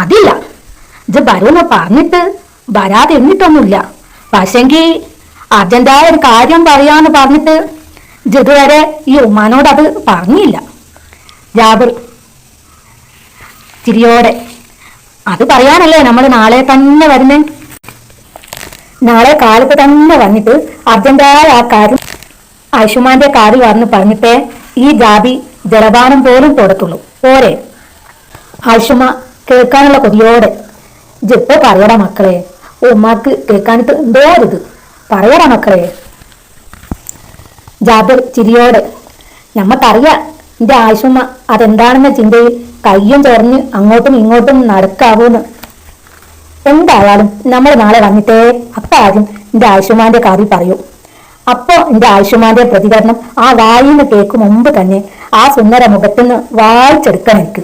അതില്ല, ഇത് വരുമെന്ന് പറഞ്ഞിട്ട് വരാതെ എന്നിട്ടൊന്നുമില്ല. പക്ഷെങ്കി അർജന്റായ ഒരു കാര്യം പറയാന്ന് പറഞ്ഞിട്ട് ഇതുവരെ ഈ ഉമ്മാനോട് അത് പറഞ്ഞില്ല. ജാബിർ ചിരിയോടെ, അത് പറയാനല്ലേ നമ്മൾ നാളെ തന്നെ വരുന്നേ. നാളെ കാലത്ത് തന്നെ വന്നിട്ട് അർജന്റായ ആ കാര്യം ആയുഷ്മാന്റെ കാറിൽ വന്ന് പറഞ്ഞിട്ടേ ഈ ജാബി ജലപാനം പോലും കൊടുത്തുള്ളൂ. പോരെ? ആയുഷ്മ കേൾക്കാനുള്ള കൊതിയോടെ, ഇപ്പൊ പറയടാ മക്കളെ, ഉമ്മാക്ക് കേൾക്കാനിട്ട് എന്തോ ഇത് പറയടാ മക്കളെ. ജാബിർ ചിരിയോടെ, ഞമ്മക്കറിയാം എന്റെ ആയുഷ്മ അതെന്താണെന്ന ചിന്തയിൽ കയ്യും ചേർന്ന് അങ്ങോട്ടും ഇങ്ങോട്ടും നടക്കാവൂന്ന്. എന്തായാലും നമ്മൾ നാളെ വന്നിട്ടേ അക്കാര്യം എന്റെ ആയുഷ്മാന്റെ കാര്യം പറയൂ. അപ്പോ എന്റെ ആയുഷ്മാന്റെ പ്രതികരണം ആ വായിന്ന് കേൾക്കും മുമ്പ് തന്നെ ആ സുന്ദര മുഖത്തുനിന്ന് വായിച്ചെടുക്കണം എനിക്ക്.